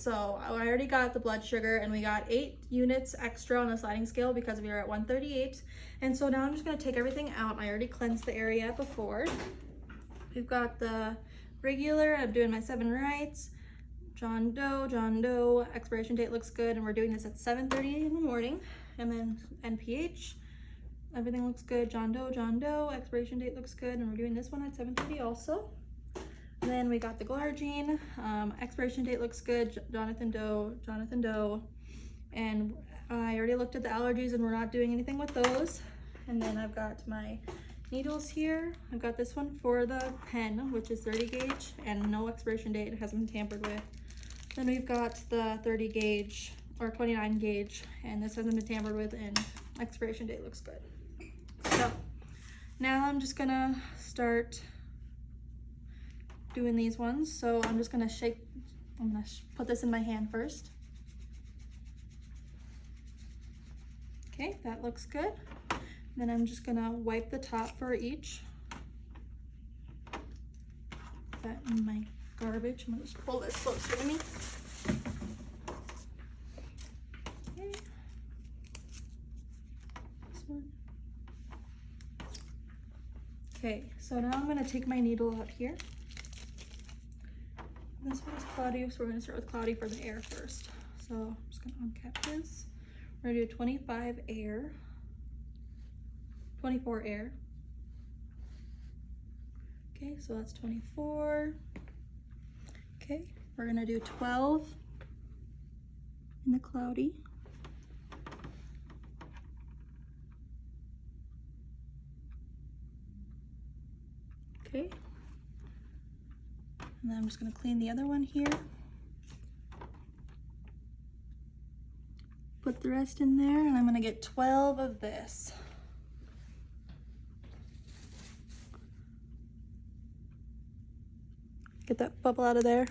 So I already got the blood sugar, and we got 8 units extra on the sliding scale because we were at 138. And so now I'm just gonna take everything out. I already cleansed the area before. We've got the regular, I'm doing my 7 rights. John Doe, expiration date looks good, and we're doing this at 7:30 in the morning. And then NPH, everything looks good. John Doe, expiration date looks good, and we're doing this one at 7:30 also. And then we got the glargine, expiration date looks good. Jonathan Doe, and I already looked at the allergies, and we're not doing anything with those. And then I've got my needles here. I've got this one for the pen, which is 30 gauge and no expiration date. It hasn't been tampered with. Then we've got the 30 gauge or 29 gauge, and this hasn't been tampered with, and expiration date looks good. So now I'm just gonna start doing these ones. So I'm just gonna put this in my hand first. Okay, that looks good. Then I'm just gonna wipe the top for each. Put that in my garbage. I'm gonna just pull this closer to me. Okay. This one. Okay, so now I'm gonna take my needle out here. This one's cloudy, so we're gonna start with cloudy for the air first. So I'm just gonna uncap this. We're gonna do 25 air. 24 air. Okay, so that's 24. Okay, we're gonna do 12 in the cloudy. Okay. And then I'm just gonna clean the other one here. Put the rest in there, and I'm gonna get 12 of this. Get that bubble out of there.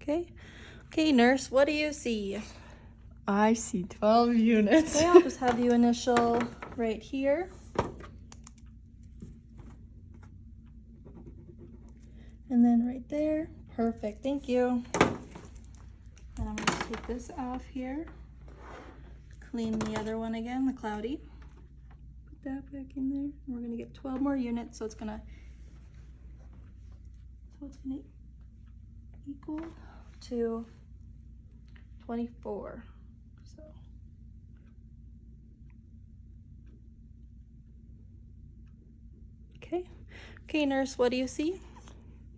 Okay. Okay, nurse, what do you see? I see 12 units. Okay, I'll just have you initial right here. And then right there. Perfect, thank you. And I'm gonna take this off here. Clean the other one again, the cloudy. Put that back in there. And we're gonna get 12 more units, so it's gonna equal to 24. So okay, nurse, what do you see?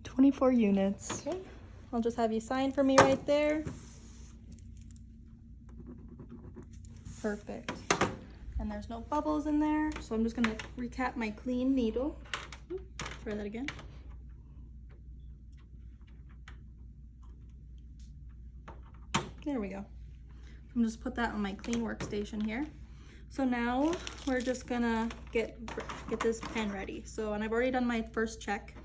24 units. Okay, I'll just have you sign for me right there. Perfect. And there's no bubbles in there, so I'm just gonna recap my clean needle. Try that again. There we go. I'm just put that on my clean workstation here. So now we're just gonna get this pen ready. So, and I've already done my first check.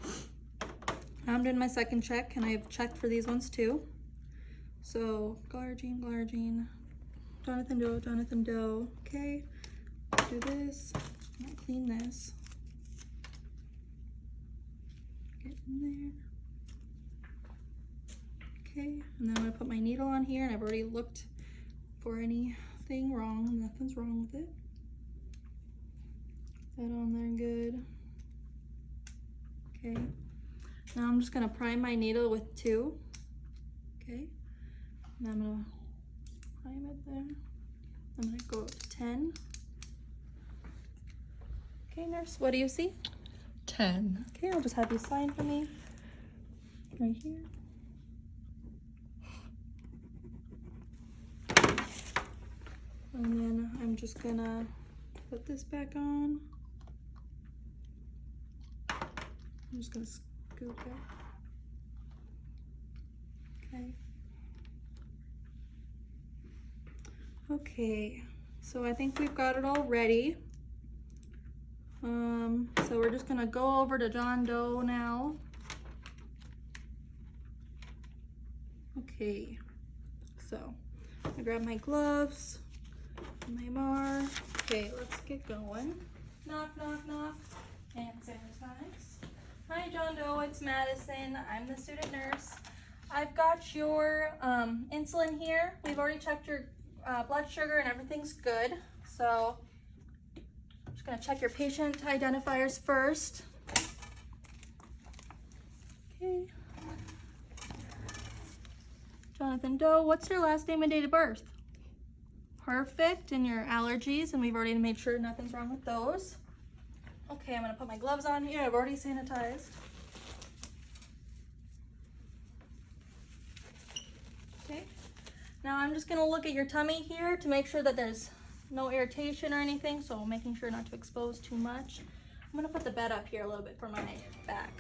Now I'm doing my second check, and I've checked for these ones too. So glargine, Jonathan Doe. Okay, do this. Clean this. Get in there. Okay, and then I'm gonna put my needle on here, and I've already looked for anything wrong. Nothing's wrong with it. Put that on there good. Okay, now I'm just gonna prime my needle with 2. Okay, and I'm gonna prime it there. I'm gonna go up to 10. Okay, nurse, what do you see? 10. Okay, I'll just have you sign for me right here. And then I'm just gonna put this back on. I'm just gonna scoop it. Okay. Okay, so I think we've got it all ready. So we're just gonna go over to John Doe now. Okay, so I grab my gloves, my bar. Okay, let's get going. Knock, knock, knock. And sanitize. Hi, John Doe, it's Madison. I'm the student nurse. your insulin here. We've already checked your blood sugar and everything's good. So I'm just gonna check your patient identifiers first. Okay. Jonathan Doe, what's your last name and date of birth? Perfect, and your allergies, and we've already made sure nothing's wrong with those. Okay, I'm gonna put my gloves on here. I've already sanitized. Okay, now I'm just gonna look at your tummy here to make sure that there's no irritation or anything, so making sure not to expose too much. I'm gonna put the bed up here a little bit for my back.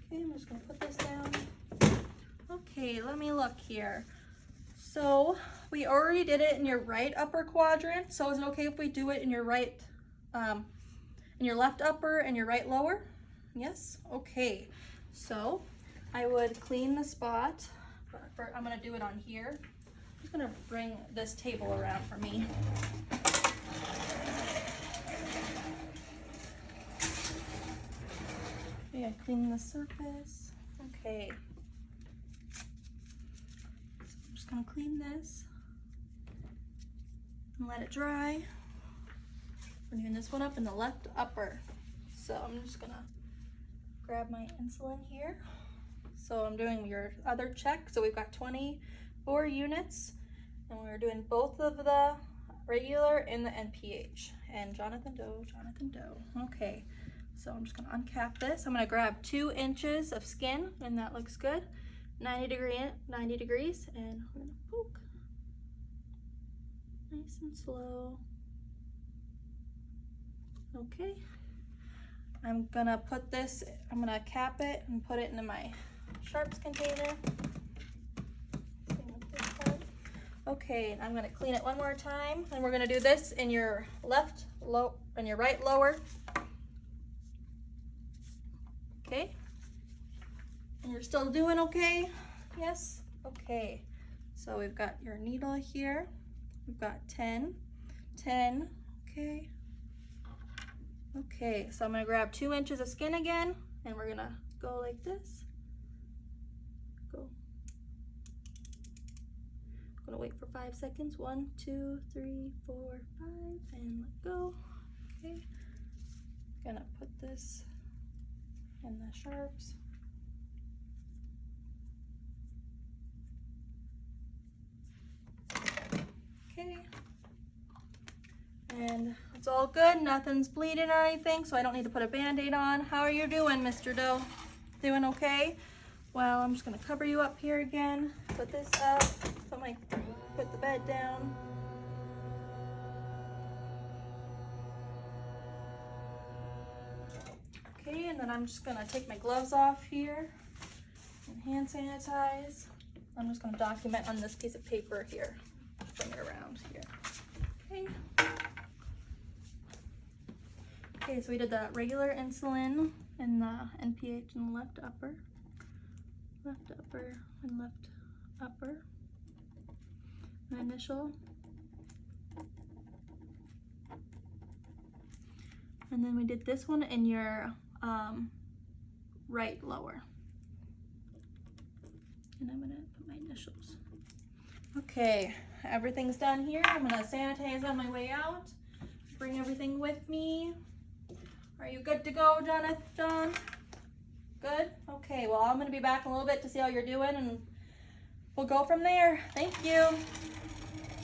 Okay, I'm just gonna put this down. Okay, let me look here. So we already did it in your right upper quadrant, so is it okay if we do it in your right, in your left upper and your right lower? Yes? Okay. So I would clean the spot. I'm gonna do it on here. I'm just gonna bring this table around for me. Okay, clean the surface. Okay. So I'm just gonna clean this and let it dry. We're doing this one up in the left upper. So I'm just gonna grab my insulin here. So I'm doing your other check. So we've got 24 units and we're doing both of the regular and the NPH. And Jonathan Doe. Okay, so I'm just gonna uncap this. I'm gonna grab 2 inches of skin and that looks good. 90 degrees, and we're gonna poke. Nice and slow. Okay. I'm gonna put this, I'm gonna cap it and put it into my sharps container. Same with this part. Okay, I'm gonna clean it one more time, and we're gonna do this in your right lower. Okay. And you're still doing okay? Yes? Okay. So we've got your needle here. We've got 10, okay. Okay, so I'm gonna grab 2 inches of skin again, and we're gonna go like this. Go. I'm gonna wait for 5 seconds. 1, 2, 3, 4, 5, and let go. Okay. Gonna put this in the sharps. Okay. And it's all good, nothing's bleeding or anything, so I don't need to put a band-aid on. How are you doing, Mr. Doe? Doing okay? Well, I'm just gonna cover you up here again. Put this up, put the bed down. Okay, and then I'm just gonna take my gloves off here and hand sanitize. I'm just gonna document on this piece of paper here. Bring it around here. Okay. Okay, so we did the regular insulin and the NPH in the left upper and left upper. My initial. And then we did this one in your right lower. And I'm gonna put my initials. Okay, everything's done here. I'm gonna sanitize on my way out. Bring everything with me. Are you good to go, John? Good? Okay, well, I'm gonna be back in a little bit to see how you're doing, and we'll go from there. Thank you.